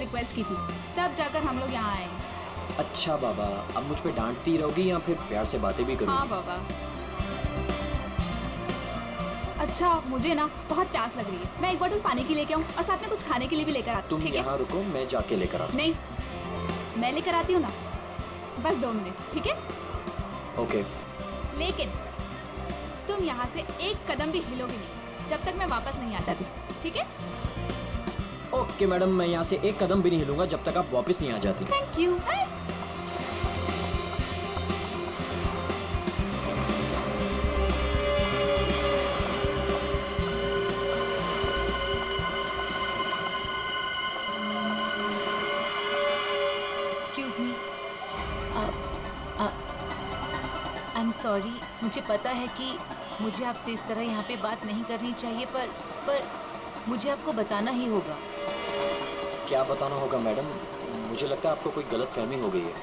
Request की थी, तब जाकर हम लोग यहाँ आए। अच्छा बाबा, अब मुझ पे डांटती रहोगी या फिर प्यार से बातें भी करोगी? हाँ बाबा। अच्छा, मुझे ना बहुत प्यास लग रही है, मैं एक बोतल पानी की लेके आऊँ और साथ में कुछ खाने के लिए भी लेकर आती हूँ। तुम यहाँ रुको, मैं जाके लेकर आता हूँ। नहीं, मैं लेकर आती हूँ ना, बस 2 मिनट, ठीक है? ओके। लेकिन तुम यहाँ से एक कदम भी हिलोगे नहीं जब तक मैं वापस नहीं आ जाती, ठीक है? ओके मैडम, मैं यहाँ से एक कदम भी नहीं हिलूंगा जब तक आप वापस नहीं आ जाती। Thank you. Excuse me, I am sorry. मुझे पता है कि मुझे आपसे इस तरह यहाँ पे बात नहीं करनी चाहिए, पर मुझे आपको बताना ही होगा। क्या बताना होगा मैडम? मुझे लगता है आपको कोई गलत फहमी हो गई है।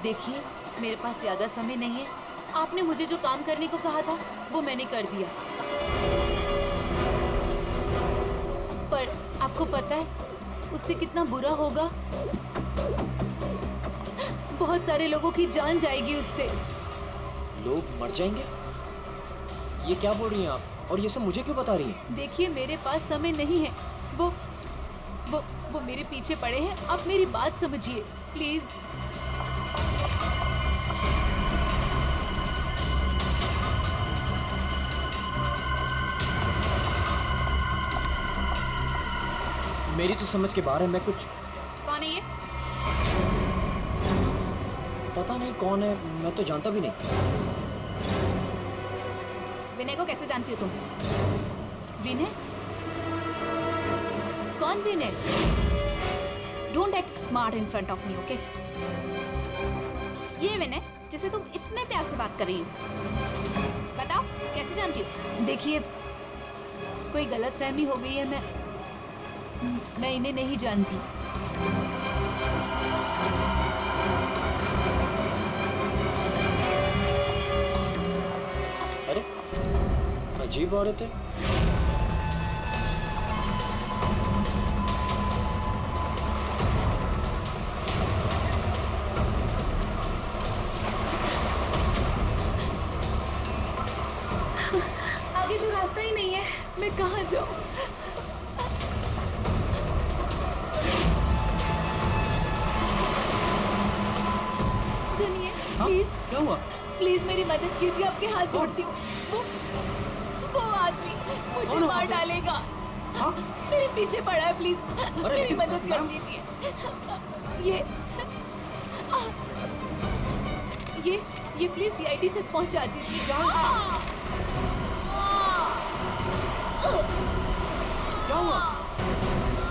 देखिए, मेरे पास ज़्यादा समय नहीं है। आपने मुझे जो काम करने को कहा था वो मैंने कर दिया, पर आपको पता है उससे कितना बुरा होगा? बहुत सारे लोगों की जान जाएगी उससे। लोग मर जाएंगे? ये क्या बोल रही हैं आप? और ये सब मुझे क्यों बता रही हैं? देखिए, मेरे पास समय नहीं है। वो मेरे पीछे पड़े हैं। आप मेरी बात समझिए प्लीज। मेरी तो समझ के बाहर है। मैं कुछ... कौन है ये? पता नहीं कौन है, मैं तो जानता भी नहीं। विनय को कैसे जानती हो तुम? विनय? कौन Vinay? Don't act smart in front of me, okay? ये विनय जिसे तुम इतने प्यार से बात कर रही हो। बताओ कैसे जानती हो? देखिए, कोई गलतफहमी हो गई है। मैं इन्हें नहीं जानती। अरे, अजीब औरत है। आगे तो रास्ता ही नहीं है, मैं कहाँ जाऊँ? सुनिए प्लीज। क्या हुआ? प्लीज मेरी मदद कीजिए, आपके हाथ जोड़ती हूँ। वो आदमी मुझे मार डालेगा। हाँ? मेरे पीछे पड़ा है, प्लीज मेरी लेकिन मदद कर मैम- दीजिए। ये प्लीज सीआईडी तक पहुंचा दीजिए। क्या हुआ?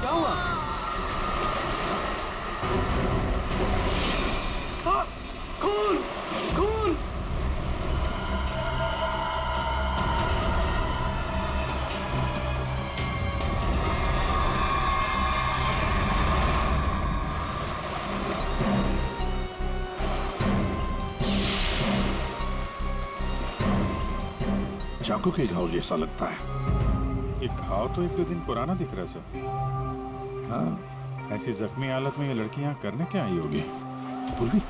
क्या हुआ? हाँ, खून! खून! चाकू के घाव जैसा लगता है। ये घाव तो 1-2 दिन पुराना दिख रहा है सर। हाँ, ऐसी जख्मी हालत में ये लड़की यहाँ करने क्या आई होगी? पूर्वी,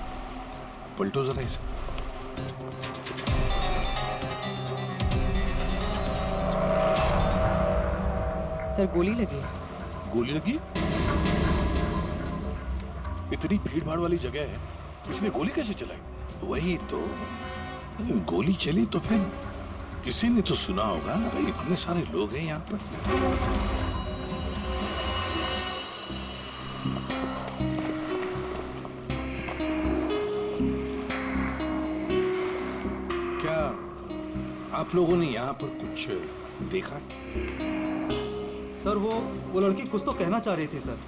पलटो जरा इसे। सर गोली लगी। गोली लगी? इतनी भीड़ भाड़ वाली जगह है, इसने गोली कैसे चलाई? वही तो, अगर गोली चली तो फिर किसी ने तो सुना होगा। अरे इतने सारे लोग हैं यहाँ पर। क्या आप लोगों ने यहाँ पर कुछ देखा? सर वो लड़की कुछ तो कहना चाह रही थी सर।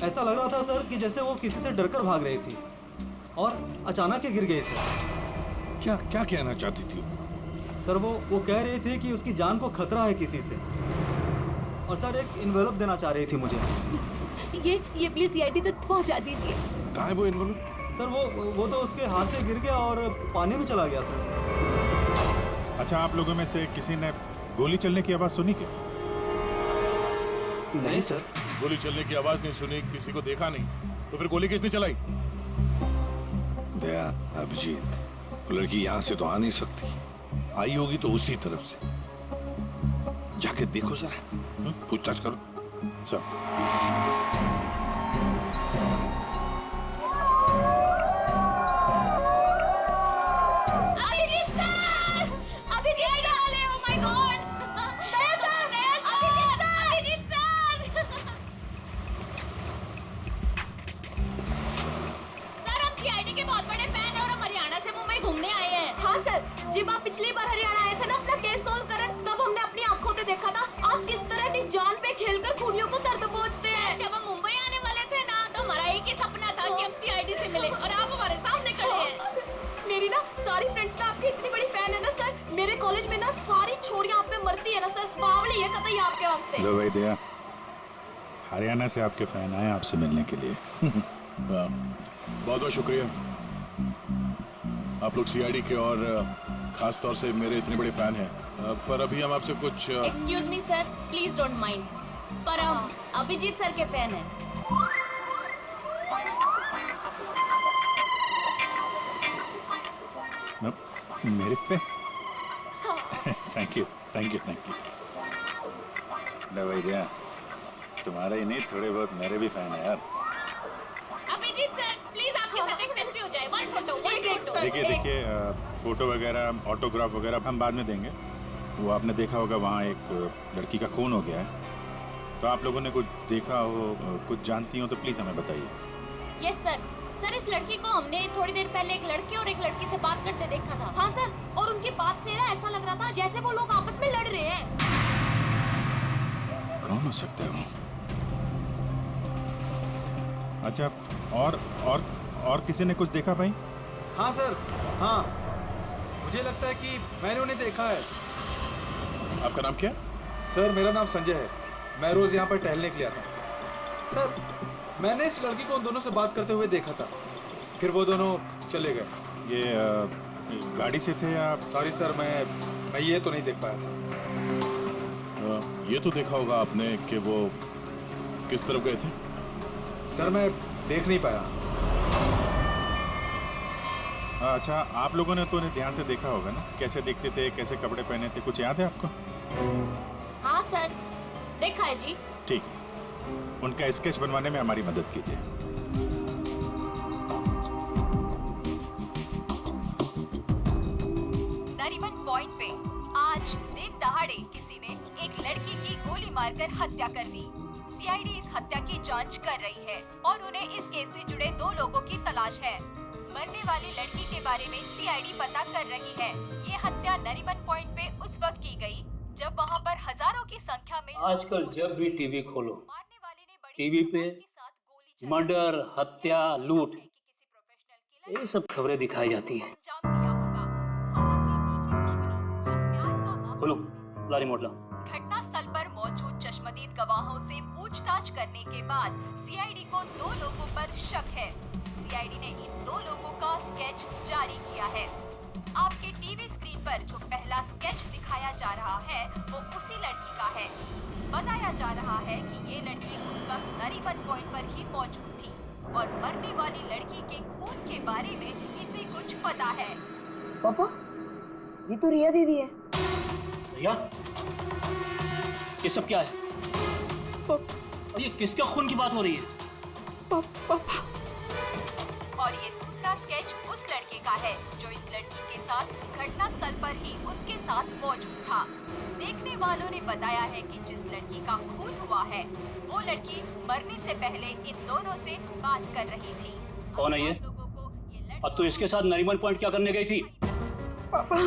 ऐसा लग रहा था सर कि जैसे वो किसी से डरकर भाग रही थी और अचानक ही गिर गई सर। क्या क्या कहना चाहती थी? सर वो कह रही थी कि उसकी जान को खतरा है किसी से, और सर एक इन्वेलप देना चाह रही थी मुझे। ये प्लीज सीआईडी तक पहुंचा दीजिए। कहाँ है वो एनवलप? सर वो तो उसके हाथ से गिर गया और पानी में चला गया सर। अच्छा, आप लोगों में से किसी ने गोली चलने की आवाज सुनी क्या? नहीं सर, गोली चलने की आवाज नहीं सुनी, किसी को देखा नहीं, तो फिर गोली किसने चलाई? दया, अभिजीत, वो लड़की यहाँ से तो आ नहीं सकती, आई होगी तो उसी तरफ से। जाके देखो जरा, पूछताछ करो। Abhijeet sir! Abhijeet sir! Oh my God! Daya sir! Abhijeet sir! Sir, हम सीआईडी के बहुत बड़े फैन हैं और हम हरियाणा से मुंबई घूमने आए हैं। हाँ सर, जब आप पिछली बार हरियाणा आए थे ना अपना केस सोल्व करने, तब हमने अपनी आंखों से देखा था आप किस तरह अपनी जान पे खेलकर खूनियों को दर्द पहुंचते हैं। जब हम मुंबई आने वाले थे ना, तो हमारा एक ही सपना था कि हम सीआईडी से मिले, और आप हमारे सामने खड़े हैं। मेरी ना सारी फ्रेंड्स ना आपकी इतनी बड़ी फैन है ना सर, मेरे कॉलेज में ना सारी छोरियां आप पे मरती है ना सर, बावली है कतई आपके वास्ते। लो भाई दया, हरियाणा से आपके फैन आए आपसे मिलने के लिए। बहुत बहुत शुक्रिया। आप लोग सीआईडी के और खास तौर से मेरे इतने बड़े फैन हैं, पर अभी हम आपसे कुछ excuse me sir, please don't mind, पर हम अभिजीत सर के फैन हैं। मेरे पे thank you thank you thank you. लो भाई दया, तुम्हारे ही नहीं थोड़े बहुत मेरे भी फैन है यार। अभिजीत सर, प्लीज आपके साथ एक सेल्फी हो जाए, वन फोटो। देखिए फोटो वगैरह ऑटोग्राफ वगैरह हम बाद में देंगे। वो आपने देखा होगा वहाँ एक लड़की का खून हो गया है, तो आप लोगों ने कुछ देखा हो, कुछ जानती हो तो प्लीज़ हमें बताइए। Yes sir. सर, इस लड़की को हमने थोड़ी देर पहले एक लड़के और एक लड़की से बात करते देखा था। हाँ सर, और उनकी बात से ना ऐसा लग रहा था जैसे वो लोग आपस में लड़ रहे हैं। कौन हो सकता है वो? अच्छा, और किसी ने कुछ देखा भाई? हाँ सर, हाँ, मुझे लगता है कि मैंने उन्हें देखा है। आपका नाम क्या? सर, मेरा नाम संजय है, मैं रोज यहाँ पर टहलने के लिए आता हूँ। सर, मैंने इस लड़की को उन दोनों से बात करते हुए देखा था, फिर वो दोनों चले गए। ये गाड़ी से थे या? सॉरी सर, मैं ये तो नहीं देख पाया था। ये तो देखा होगा आपने कि वो किस तरफ गए थे? सर, मैं देख नहीं पाया। अच्छा, आप लोगों ने तो उन्हें ध्यान से देखा होगा ना, कैसे दिखते थे, कैसे कपड़े पहने थे, कुछ याद है आपको? हाँ सर, देखा है जी। ठीक, उनका स्केच बनवाने में हमारी मदद कीजिए। नरीमन पॉइंट पे आज दिन दहाड़े किसी ने एक लड़की की गोली मारकर हत्या कर दी। सीआईडी इस हत्या की जांच कर रही है और उन्हें इस केस से जुड़े 2 लोगों की तलाश है। मरने वाली लड़की के बारे में सीआईडी पता कर रही है। ये हत्या नरीमन पॉइंट पे उस वक्त की गई जब वहाँ पर हजारों की संख्या में आजकल जब भी टीवी खोलो, मारने वाले ने बड़ी टीवी पे के साथ गोली मर्डर, हत्या, लूट, किसी प्रोफेशनल ये सब खबरें दिखाई जाती हैं। अंजाम दिया होगा। हालांकि नीचे दुश्मनी या प्यार का मामला बोलो, ला रिमोट ला। घटना स्थल पर मौजूद चश्मदीद गवाहों से पूछताछ करने के बाद सीआईडी को 2 लोगों पर शक है। सीआईडी ने इन 2 लोगों का स्केच जारी किया है। आपके टीवी स्क्रीन पर जो पहला स्केच दिखाया जा रहा है वो उसी लड़की का है। बताया जा रहा है कि ये लड़की उस वक्त नरीमन पॉइंट पर ही मौजूद थी और मरने वाली लड़की के खून के बारे में इसे कुछ पता है। पापा, ये तो रिया दीदी है। रिया, ये सब क्या है? और ये किसका खून की बात हो रही है? और ये दूसरा स्केच उस लड़के का है जो इस लड़की के साथ घटना स्थल पर ही उसके साथ मौजूद था। देखने वालों ने बताया है कि जिस लड़की का खून हुआ है वो लड़की मरने से पहले इन दोनों से बात कर रही थी। कौन है ये? लोगों को ये और तू इसके साथ नरीमन पॉइंट क्या करने गई थी? पापा,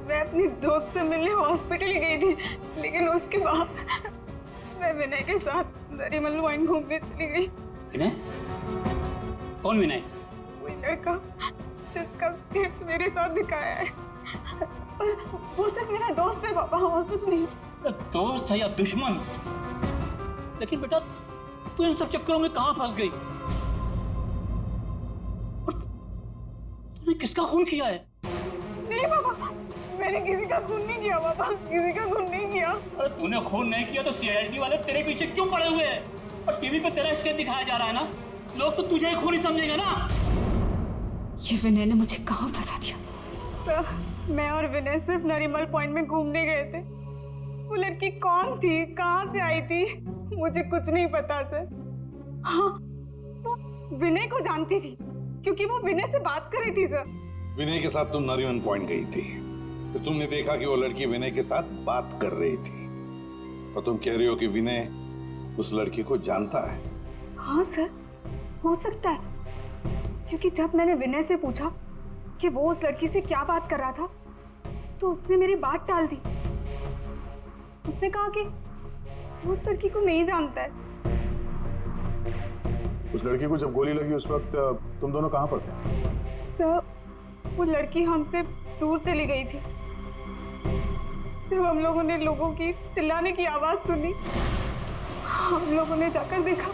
मैं अपनी दोस्त से मिलने हॉस्पिटल गई थी, लेकिन उसके बाद मैं विनय के साथ नरीमन पॉइंट घूमने चली गई। विनय? कौन विनय? वही लड़का जिसका स्केच मेरे साथ दिखाया है। वो सिर्फ मेरा दोस्त है पापा, और कुछ नहीं। दोस्त है या दुश्मन? लेकिन बेटा, तू इन सब चक्करों में कहाँ फंस गई? और तूने किसका खून किया है? नहीं पापा, मैंने किसी का खून नहीं किया पापा, किसी का खून नहीं किया। अरे तूने खून नहीं किया तो सीआईडी वाले तेरे पीछे क्यों पड़े हुए हैं? और टीवी पे तेरा स्केच दिखाया जा रहा है ना, लोग तो तुझे ही खूनी समझेंगे ना। ये विनय ने मुझे कहाँ फंसा दिया? सर, मैं और विनय सिर्फ नरीमल पॉइंट में घूमने गए थे। वो लड़की कौन थी, कहाँ से आई थी, मुझे कुछ नहीं पता सर। हाँ, वो विनय को जानती थी क्योंकि वो विनय से बात कर रही थी सर। विनय के साथ तुम नरीमन पॉइंट गई थी, तो तुमने देखा कि वो लड़की विनय के साथ बात कर रही थी, और तुम कह रही हो कि विनय उस लड़की को जानता है। हाँ सर, हो सकता है, क्योंकि जब मैंने विनय से पूछा कि वो उस लड़की से क्या बात कर रहा था, तो उसने मेरी बात टाल दी। उसने कहा कि वो उस लड़की को नहीं जानता है। उस लड़की को जब गोली लगी उस वक्त तुम दोनों कहाँ पर थे? सर, वो लड़की हमसे दूर चली गई थी। जब हम लोगों ने लोगों की चिल्लाने की आवाज सुनी, हम लोगों ने जाकर देखा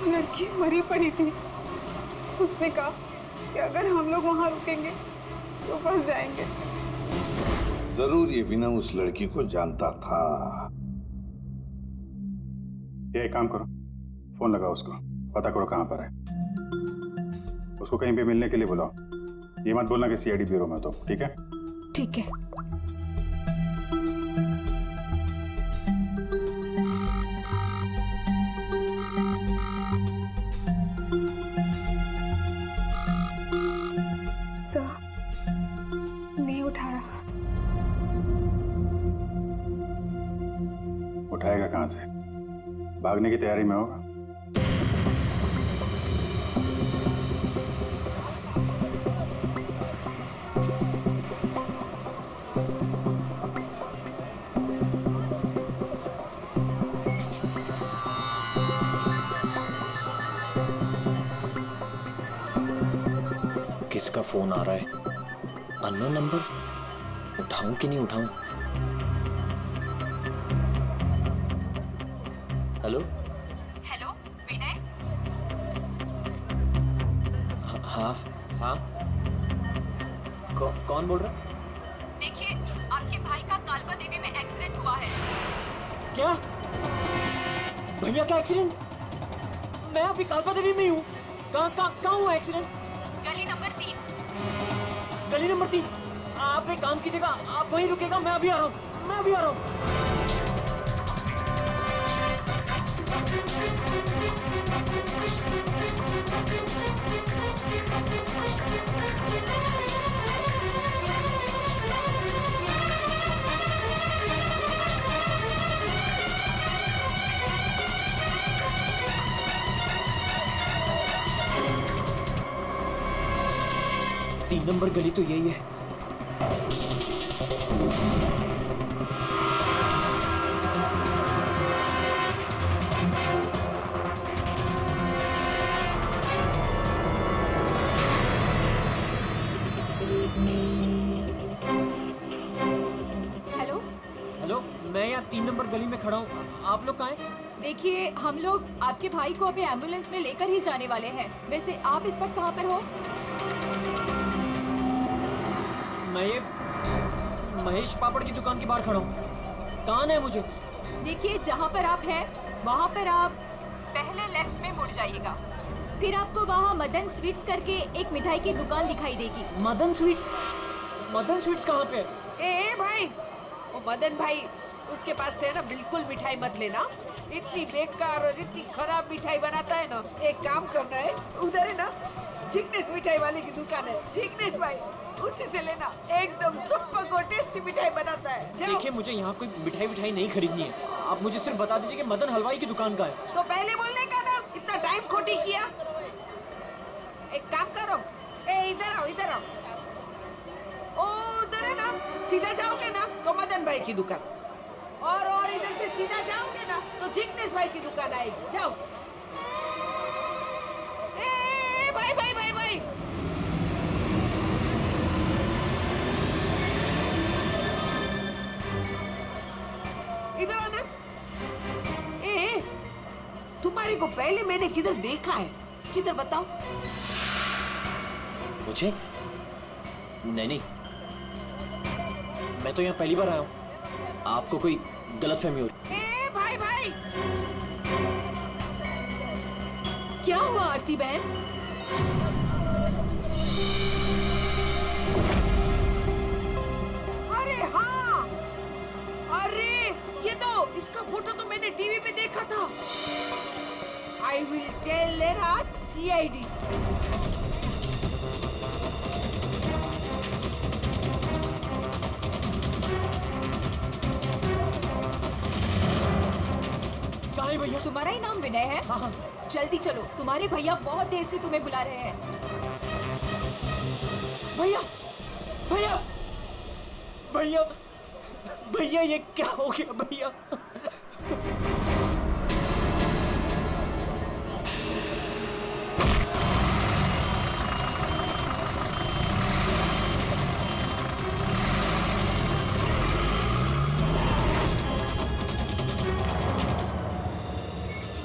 वो लड़की मरी पड़ी थी। उसने कहा कि अगर हम लोग वहां रुकेंगे तो फंस जाएंगे। जरूर ये विनय उस लड़की को जानता था। ये एक काम करो, फोन लगाओ उसको, पता करो कहाँ पर है। उसको कहीं पे मिलने के लिए बुलाओ। ये मत बोलना कि सीआईडी ब्यूरो में, तो ठीक है? ठीक है। नहीं उठा रहा। उठाएगा कहाँ से? भागने की तैयारी में होगा। किसका फोन आ रहा है? Unknown number? उठाऊं कि नहीं उठाऊं? हेलो? हेलो विनय। हाँ हाँ, कौन बोल रहा? देखिए, आपके भाई का कालबा देवी में एक्सीडेंट हुआ है। क्या? भैया का एक्सीडेंट? मैं अभी कालबा देवी में ही हूँ। कहाँ हुआ एक्सीडेंट? गली नंबर 3। गली नंबर 3? आप एक काम कीजिएगा, आप वहीं रुकेगा, मैं अभी आ रहा हूँ। तीन नंबर गली तो यही है। हेलो, हेलो, मैं यहाँ 3 नंबर गली में खड़ा हूँ। आप लोग कहाँ हैं? देखिए हम लोग आपके भाई को अभी एम्बुलेंस में लेकर ही जाने वाले हैं। वैसे आप इस वक्त कहाँ पर हो? मैं ये महेश पापड़ की दुकान के बाहर खड़ा हूँ। कहाँ है मुझे? देखिए, जहाँ पर आप हैं वहाँ पर आप पहले लेफ्ट में मुड़ जाइएगा, फिर आपको वहाँ मदन स्वीट्स करके एक मिठाई की दुकान दिखाई देगी। मदन स्वीट्स? मदन स्वीट्स कहाँ पे है? ए भाई, वो मदन भाई, उसके पास से ना बिल्कुल मिठाई मत लेना। इतनी बेकार और इतनी खराब मिठाई बनाता है ना। एक काम करना है, उधर है ना जिग्नेश मिठाई वाले की दुकान है, जिग्नेश भाई, उसी से लेना। एकदम सुपर को टेस्टी मिठाई बनाता है। देखिए, मुझे यहाँ कोई मिठाई नहीं खरीदनी है। आप मुझे सिर्फ बता दीजिए कि मदन हलवाई की दुकान का है। तो पहले बोलने का ना, इतना टाइम खोटी किया। एक काम करो, इधर आओ। ओ उधर है ना, सीधा जाओगे ना तो मदन भाई की दुकान, और इधर से सीधा जाओगे ना तो जिग्नेश भाई की दुकान आएगी। जाओ। भाई इधर आना। तुम्हारे को पहले मैंने किधर देखा है? किधर बताओ? मुझे? नहीं, मैं तो यहाँ पहली बार आया हूँ। आपको कोई गलतफहमी हो रही। ए भाई भाई, क्या हुआ आरती बहन? अरे हाँ, अरे ये तो इसका फोटो तो मैंने टीवी पे देखा था। आई विल टेल देयर आज सीआईडी। कहाँ है भैया? तुम्हारा ही नाम विनय है? हाँ हाँ। जल्दी चलो, तुम्हारे भैया बहुत देर से तुम्हें बुला रहे हैं। भैया भैया भैया भैया, ये क्या हो गया भैया?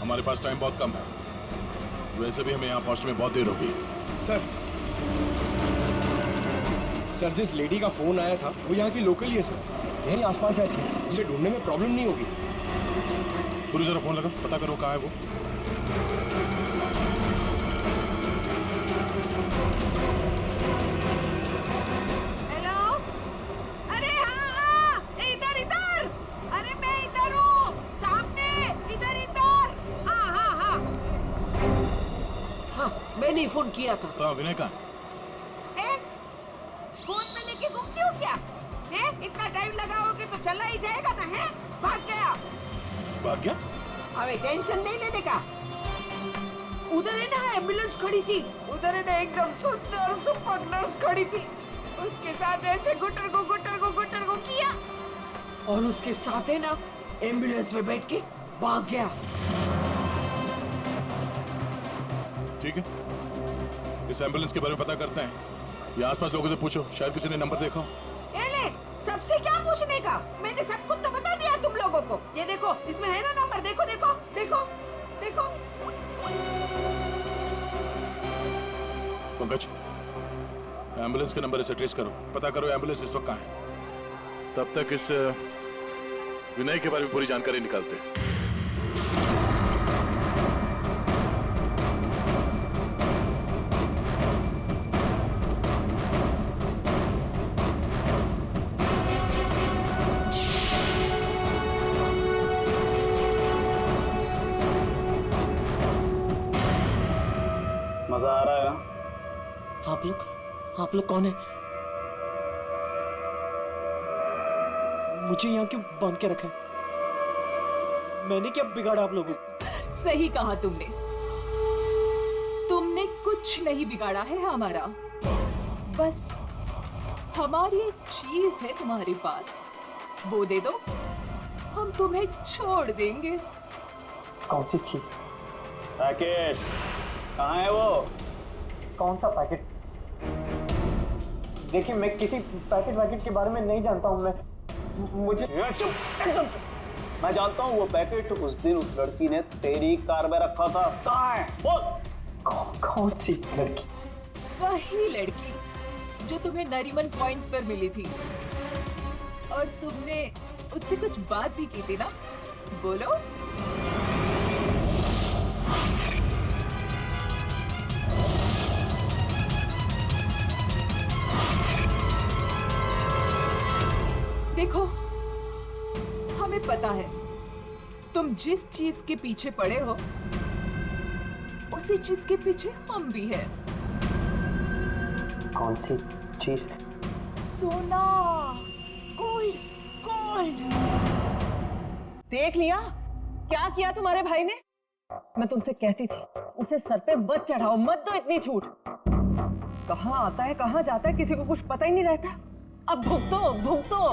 हमारे पास टाइम बहुत कम है, वैसे भी हमें यहाँ पहुँचने में बहुत देर होगी। सर जिस लेडी का फोन आया था वो यहाँ की लोकल ही है सर, यहीं आसपास रहती है, उसे ढूंढने में प्रॉब्लम नहीं होगी। पूरी जरा फोन लगा, पता करो कहाँ है वो। हेलो, अरे हाँ, इधर इधर, अरे मैं इधर हूँ, सामने, इधर इधर। हाँ हाँ हाँ हाँ, मैंने फोन किया था। तो विनय का फोन में लेके घूमती हो क्या? है? इतना टाइम लगाओगे तो चला ही जाएगा ना, है? भाग गया। भाग गया? अबे टेंशन नहीं लेने का। उधर है ना एम्बुलेंस खड़ी थी, उधर है ना एकदम सुंदर सुपर नर्स खड़ी थी, उसके साथ ऐसे गुटर को किया और उसके साथ है ना एम्बुलेंस में बैठ के भाग गया। ठीक है, इस एम्बुलेंस के बारे में पता करते हैं। ये आसपास लोगों से पूछो, शायद किसी ने नंबर देखा। ले, सबसे क्या पूछने का? मैंने सब कुछ तो बता दिया तुम लोगों को। ये देखो, इसमें है ना नंबर, देखो देखो देखो देखो। पंकज, एम्बुलेंस का नंबर इसे ट्रेस करो, पता करो एम्बुलेंस इस वक्त कहाँ है। तब तक इस विनय के बारे में पूरी जानकारी निकालते हैं। मजा आ रहा है? आप लोग कौन है? मुझे यहाँ क्यों बांध के रखा है? मैंने क्या बिगाड़ा आप लोगों को? सही कहा तुमने, तुमने कुछ नहीं बिगाड़ा है हमारा। बस हमारी एक चीज है तुम्हारे पास, वो दे दो, हम तुम्हें छोड़ देंगे। कौन सी चीज? पैकेट कहाँ है वो? कौन सा पैकेट? देखिए, मैं किसी पैकेट के बारे में नहीं जानता हूँ। मुझे चुप। मैं जानता हूँ वो पैकेट उस दिन उस लड़की ने तेरी कार में रखा था। कहाँ है बोल? कौन सी लड़की? वही लड़की जो तुम्हें नरीमन पॉइंट पर मिली थी और तुमने उससे कुछ बात भी की थी ना, बोलो। देखो, हमें पता है तुम जिस चीज के पीछे पड़े हो उसी चीज के पीछे हम भी हैं। कौन सी चीज? सोना, गोल्ड। देख लिया क्या किया तुम्हारे भाई ने? मैं तुमसे कहती थी उसे सर पे मत चढ़ाओ, मत दो इतनी छूट। कहाँ आता है कहाँ जाता है किसी को कुछ पता ही नहीं रहता। अब भुगतो।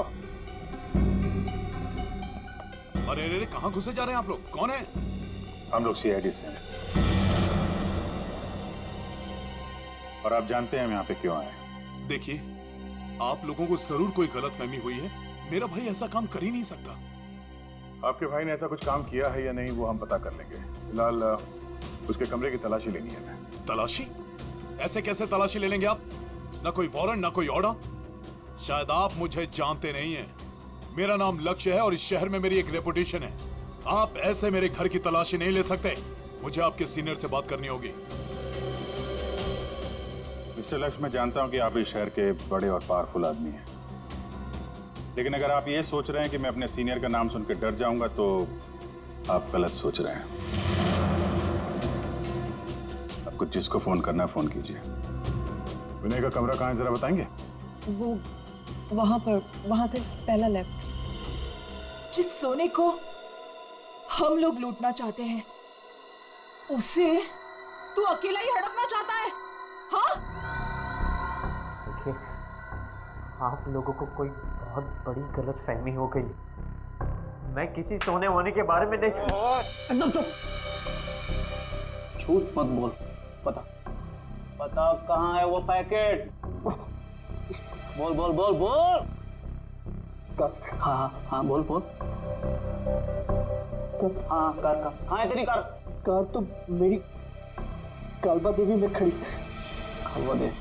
अरे कहाँ घुसे जा रहे हैं आप लोग? कौन है? हम लोग सीआईडी से हैं। और आप जानते हैं हम यहाँ पे क्यों आए? देखिए, आप लोगों को जरूर कोई गलतफहमी हुई है। मेरा भाई ऐसा काम कर ही नहीं सकता। आपके भाई ने ऐसा कुछ काम किया है या नहीं वो हम पता कर लेंगे। फिलहाल उसके कमरे की तलाशी लेनी है हमें। तलाशी? ऐसे कैसे तलाशी ले लेंगे आप? ना कोई वारंट ना कोई ऑर्डर। शायद आप मुझे जानते नहीं हैं। मेरा नाम लक्ष्य है और इस शहर में मेरी एक रेपुटेशन है। आप ऐसे मेरे घर की तलाशी नहीं ले सकते। मुझे आपके सीनियर से बात करनी होगी। मिस्टर लक्ष्य, मैं जानता हूं कि आप इस शहर के बड़े और पावरफुल आदमी हैं, लेकिन अगर आप ये सोच रहे हैं कि मैं अपने सीनियर का नाम सुनकर डर जाऊंगा तो आप गलत सोच रहे हैं। आपको जिसको फोन करना है फोन कीजिए। विनय का कमरा कहाँ है जरा बताएंगे? वो वहाँ से पहला लेफ्ट। जिस सोने को हम लोग लूटना चाहते हैं उसे तू अकेला ही हड़पना चाहता है? हाँ? देखिए, आप लोगों को कोई बहुत बड़ी गलतफहमी हो गई। मैं किसी सोने होने के बारे में नहीं। एकदम चुप। झूठ मत बोल। पता कहाँ है वो पैकेट? बोल बोल बोल बोल। हाँ बोल बोल। हाँ कार कहाँ है तेरी कार? कार तो मेरी कालबा देवी में खड़ी। कालबा देवी?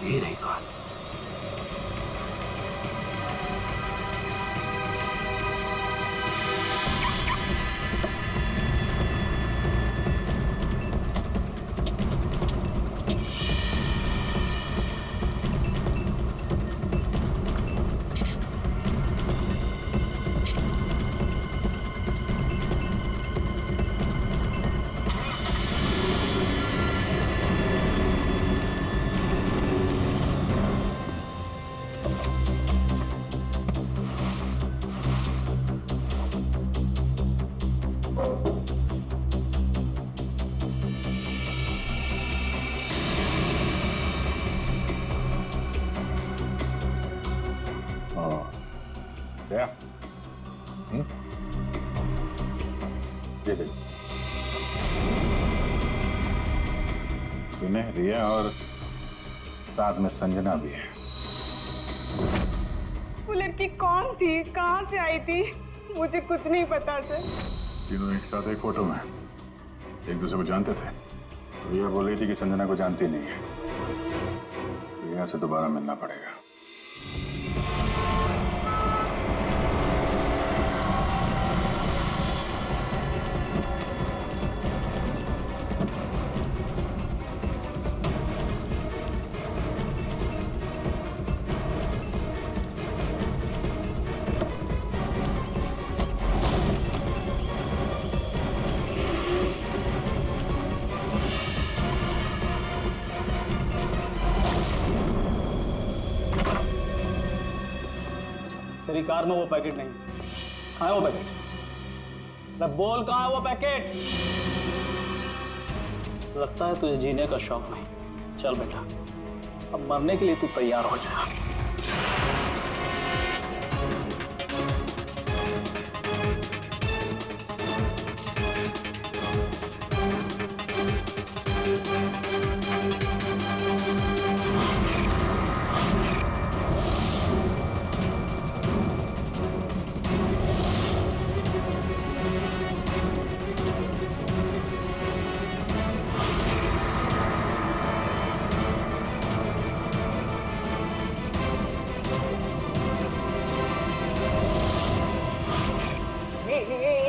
ये रही कार। क्या? ये देखो, विनय, रिया और साथ में संजना भी है। वो लड़की कौन थी, कहाँ से आई थी, मुझे कुछ नहीं पता सर। तीनों एक साथ एक फोटो में एक दूसरे को जानते थे। रिया बोल रही थी कि संजना को जानती नहीं है। रिया से दोबारा मिलना पड़ेगा। तेरी कार में वो पैकेट नहीं। कहाँ है वो पैकेट? मैं बोल, कहाँ है वो पैकेट? लगता है तुझे जीने का शौक नहीं। चल बेटा, अब मरने के लिए तू तैयार हो जा।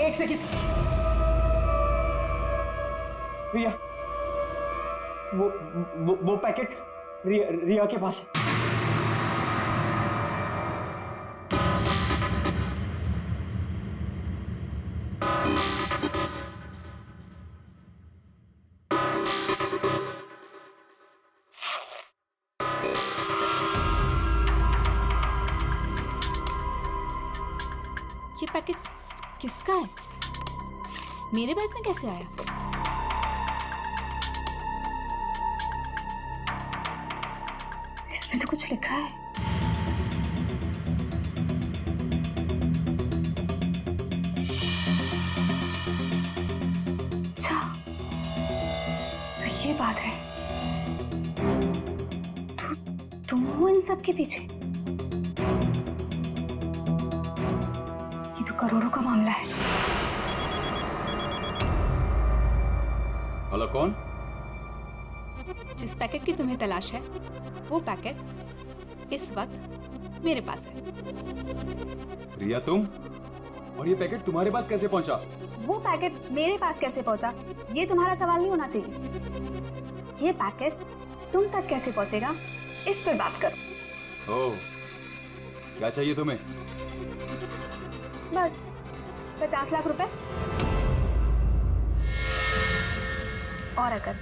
एक सेकंड, रिया, वो पैकेट रिया के पास है। ये पैकेट किसका है? मेरे बैग में कैसे आया? इसमें तो कुछ लिखा है। अच्छा, बात है, तुम हो इन सब के पीछे? ये तो करोड़ों का मामला है। हेलो, कौन? जिस पैकेट की तुम्हें तलाश है वो पैकेट इस वक्त मेरे पास है। रिया, तुम? और ये पैकेट तुम्हारे पास कैसे पहुंचा? वो पैकेट मेरे पास कैसे पहुंचा ये तुम्हारा सवाल नहीं होना चाहिए। ये पैकेट तुम तक कैसे पहुंचेगा इस पर बात करो। ओह, क्या चाहिए तुम्हें? बस 50 लाख रुपए। और अगर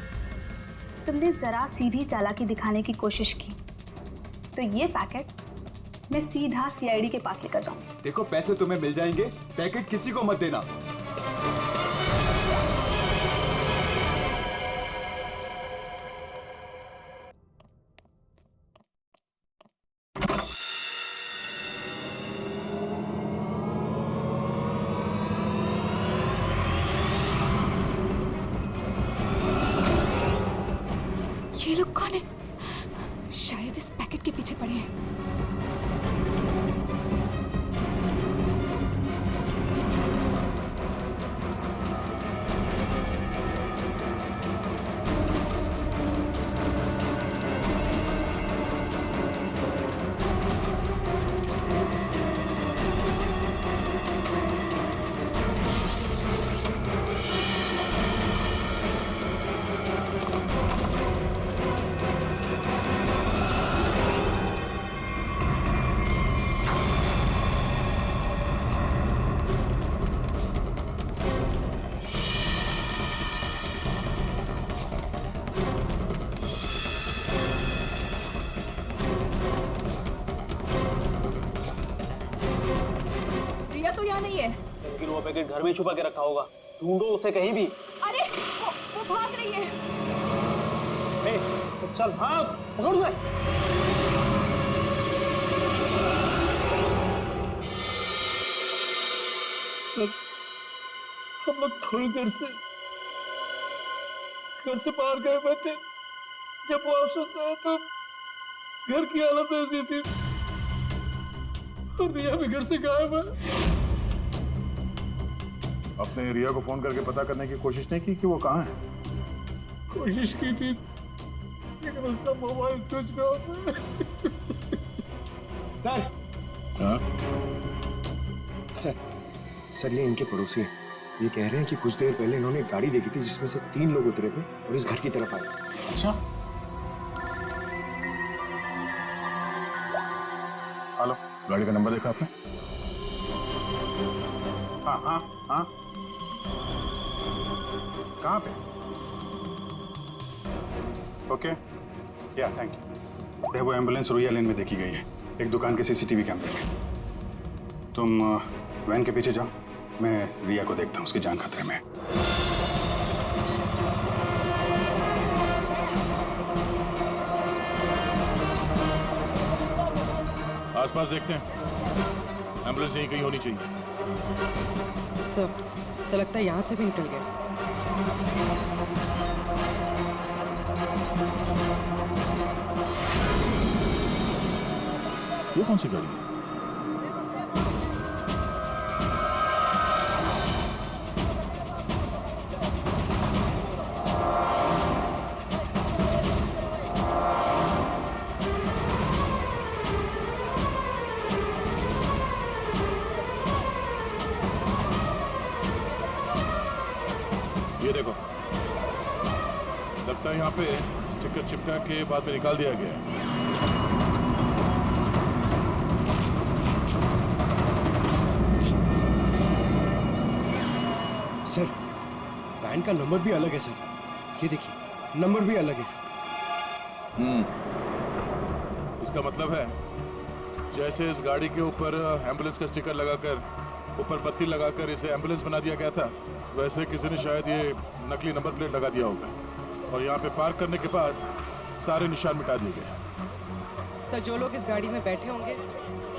तुमने जरा सी भी चालाकी दिखाने की कोशिश की तो ये पैकेट मैं सीधा सीआईडी के पास लेकर जाऊं। देखो, पैसे तुम्हें मिल जाएंगे, पैकेट किसी को मत देना। ये लोग कौन है? शायद इस पैकेट के पीछे पड़े हैं। नहीं है। लेकिन वो पैकेट घर में छुपा के रखा होगा, ढूंढो उसे कहीं भी। अरे वो भाग रही है। ए, चल भाग, पकड़ उसे। सर, हम लोग थोड़ी देर से घर से बाहर गए बैठे, जब वापस आए तो घर की हालत ऐसी थी और रिया भी घर से गायब है। आपने रिया को फोन करके पता करने की कोशिश नहीं की कि वो कहाँ है? कोशिश की थी लेकिन उसका मोबाइल स्विच ऑफ है। सर, हाँ? सर ये इनके पड़ोसी हैं। ये कह रहे हैं कि कुछ देर पहले इन्होंने एक गाड़ी देखी थी जिसमें से 3 लोग उतरे थे और इस घर की तरफ आए। अच्छा, हेलो, गाड़ी का नंबर देखा आपने? हाँ हाँ हाँ, कहाँ पे? ओके, या थैंक यू। वो एम्बुलेंस रोया लेन में देखी गई है, एक दुकान के सीसीटीवी कैमरे में। तुम वैन के पीछे जाओ, मैं रिया को देखता हूँ, उसकी जान खतरे में है। आसपास देखते हैं, एम्बुलेंस यहीं कहीं होनी चाहिए। सर लगता है यहाँ से भी निकल गए। ये कौन सी गाड़ी है? ये देखो, लगता है यहाँ पे स्टिकर चिपका के बाद में निकाल दिया गया है। सर, वैन का नंबर भी अलग है सर। ये देखिए, नंबर भी अलग है। इसका मतलब है जैसे इस गाड़ी के ऊपर एम्बुलेंस का स्टिकर लगाकर, ऊपर पत्ती लगाकर इसे एम्बुलेंस बना दिया गया था, वैसे किसी ने शायद ये नकली नंबर प्लेट लगा दिया होगा और यहाँ पे पार्क करने के बाद सारे निशान मिटा दिए गए। सर, जो लोग इस गाड़ी में बैठे होंगे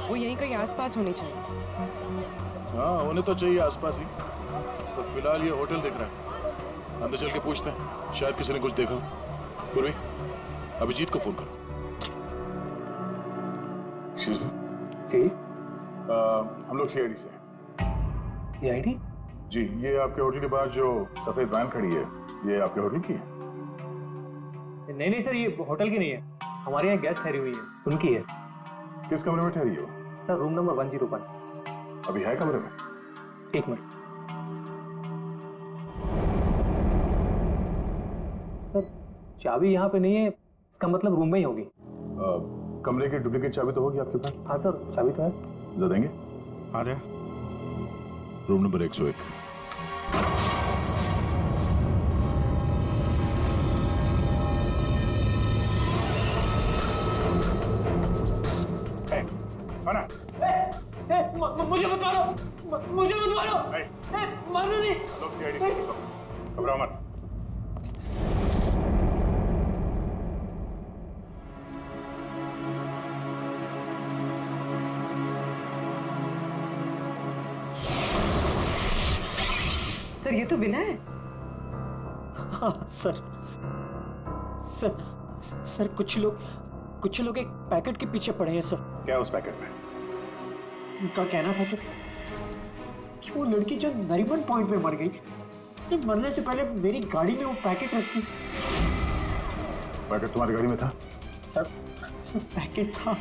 वो यहीं कहीं आसपास होने चाहिए। हाँ, उन्हें तो चाहिए आसपास ही। तो फिलहाल ये होटल दिख रहा है, अंदर चल के पूछते हैं, शायद किसी ने कुछ देखा। पूर्वी, अभिजीत को फोन करो। हम लोग सीआईडी से हैं। सीआईडी? जी, ये आपके होटल के बाहर जो सफेद वैन खड़ी है, ये आपके होटल की है? नहीं सर, ये होटल की नहीं है, हमारे यहाँ गेस्ट ठहरी हुई है, उनकी है। किस कमरे में ठहरी हो? Sir room number 101। अभी है कमरे में? एक मिनट सर, चाबी यहाँ पे नहीं है, इसका मतलब रूम में ही होगी। कमरे की डुप्लीकेट चाबी तो होगी आपके पास? हाँ सर, चाबी तो है। दे देंगे? आ जाए। Room number 101। मुझे मत मारो, मुझे मत मारो, मारो नहीं। लोग सीआईडी से घबराओ मत। सर ये तो बिना है। हाँ सर, सर कुछ लोग एक पैकेट के पीछे पड़े हैं सर। क्या उस पैकेट में? उनका कहना था कि वो लड़की जो नरीमन पॉइंट पे मर गई, उसने मरने से पहले मेरी गाड़ी में वो पैकेट रखी। पैकेट तुम्हारी गाड़ी में था? सर पैकेट था।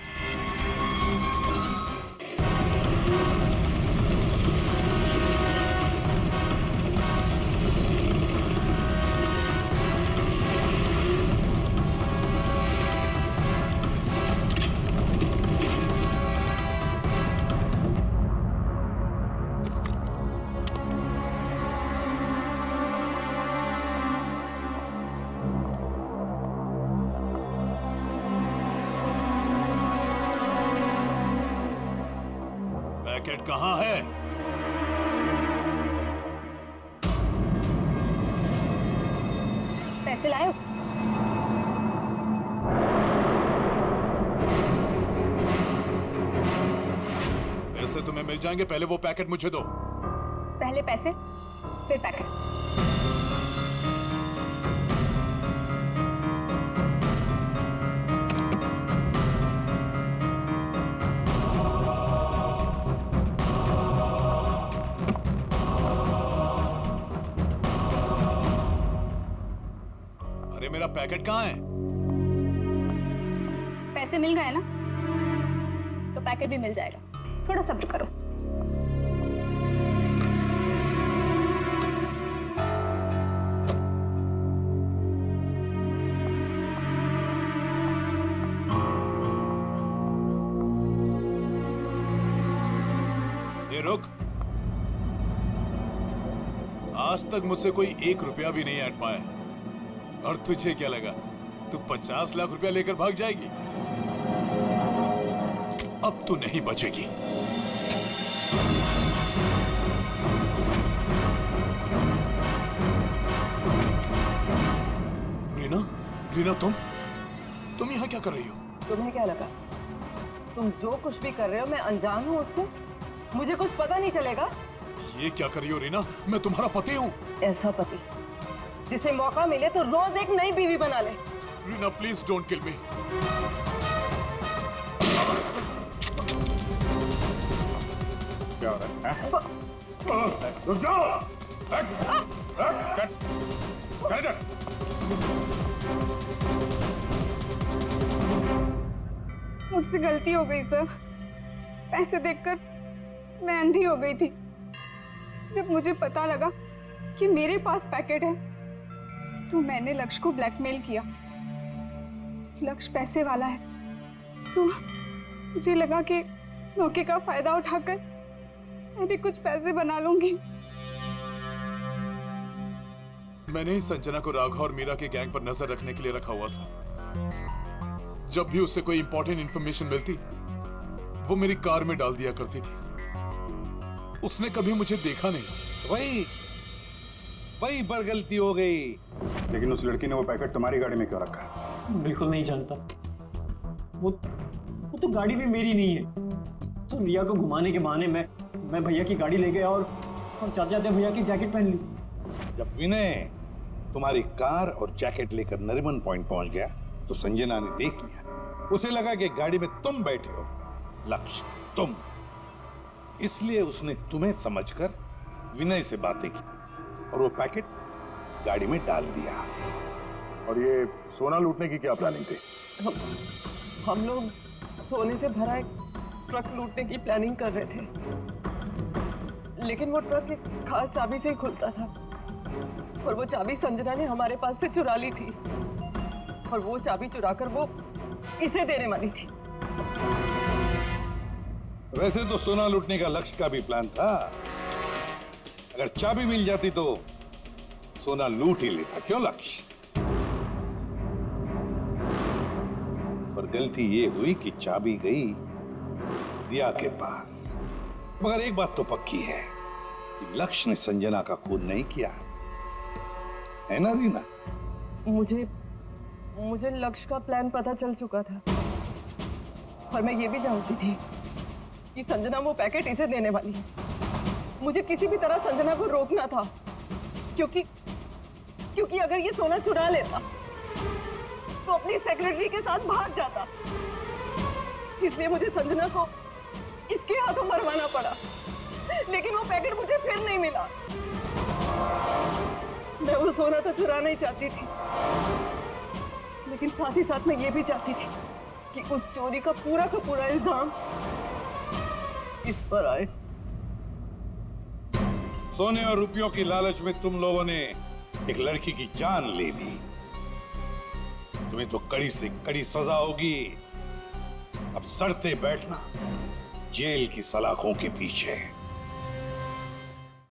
पैकेट कहाँ है? पैसे लाए हो? पैसे तुम्हें मिल जाएंगे, पहले वो पैकेट मुझे दो। पहले पैसे फिर पैकेट। अरे मेरा पैकेट कहाँ है? पैसे मिल गए ना, तो पैकेट भी मिल जाएगा। थोड़ा सब्र करो। ये रुक। आज तक मुझसे कोई 1 रुपया भी नहीं ऐड पाया, और तुझे क्या लगा तू 50 लाख रुपया लेकर भाग जाएगी? अब तू नहीं बचेगी। रीना, तुम यहाँ क्या कर रही हो? तुम्हें क्या लगा तुम जो कुछ भी कर रहे हो मैं अनजान हूँ उससे? मुझे कुछ पता नहीं चलेगा? ये क्या कर रही हो रीना? मैं तुम्हारा पति हूँ। ऐसा पति जिसे मौका मिले तो रोज एक नई बीवी बना ले। रीना प्लीज डोंट किल मी। क्या हो रहा है? रुक जाओ। मुझसे गलती हो गई सर। पैसे देखकर मैं अंधी हो गई थी। जब मुझे पता लगा कि मेरे पास पैकेट है तो मैंने लक्ष्य को ब्लैकमेल किया। लक्ष्य पैसे वाला है तो मुझे लगा कि मौके का फायदा उठाकर मैं भी कुछ पैसे बना लूंगी। मैंने ही संजना को राघव और मीरा के गैंग पर नजर रखने के लिए रखा हुआ था। जब भी उससे कोई इंपॉर्टेंट इंफॉर्मेशन मिलती वो मेरी कार में डाल दिया करती थी। उसने कभी मुझे देखा नहीं। वही पर गलती हो गई। लेकिन उस लड़की ने वो पैकेट तुम्हारी गाड़ी में क्यों रखा? बिल्कुल नहीं जानता। वो तो गाड़ी भी मेरी नहीं है। तो रिया को घुमाने के बहाने मैं भैया की गाड़ी ले गया और जाते जाते भैया की जैकेट पहन ली। जब विनय तुम्हारी कार और जैकेट लेकर नरीमन पॉइंट पहुंच गया तो संजना ने देख लिया। उसे लगा कि गाड़ी में तुम बैठे हो, लक्ष्य तुम, इसलिए उसने तुम्हें समझकर विनय से बातें की और वो पैकेट गाड़ी में डाल दिया। और ये सोना लूटने की क्या प्लानिंग थी? हम लोग सोने से भरा एक ट्रक लूटने की प्लानिंग कर रहे थे, लेकिन वो ट्रक एक खास चाबी से ही खुलता था और वो चाबी संजना ने हमारे पास से चुरा ली थी और वो चाबी चुराकर वो इसे देने वाली थी। वैसे तो सोना लूटने का लक्ष्य का भी प्लान था। अगर चाबी मिल जाती तो सोना लूट ही लेता, क्यों लक्ष्य? पर गलती ये हुई कि चाबी गई दिया के पास। मगर एक बात तो पक्की है कि लक्ष्य ने संजना का खून नहीं किया, है ना रीना? मुझे लक्ष्य का प्लान पता चल चुका था और मैं ये भी जानती थी कि संजना वो पैकेट इसे देने वाली है। मुझे किसी भी तरह संजना को रोकना था, क्योंकि अगर ये सोना चुरा लेता तो अपनी सेक्रेटरी के साथ भाग जाता। इसलिए मुझे संजना को इसके हाथों मरवाना पड़ा, लेकिन वो पैकेट मुझे फिर नहीं मिला। मैं वो सोना तो चुराना ही चाहती थी, लेकिन साथ ही साथ मैं ये भी चाहती थी कि उस चोरी का पूरा इल्जाम इस पर आए। सोने और रुपयों की लालच में तुम लोगों ने एक लड़की की जान ले ली। तुम्हें तो कड़ी से कड़ी सजा होगी। अब सड़ते बैठना जेल की सलाखों के पीछे।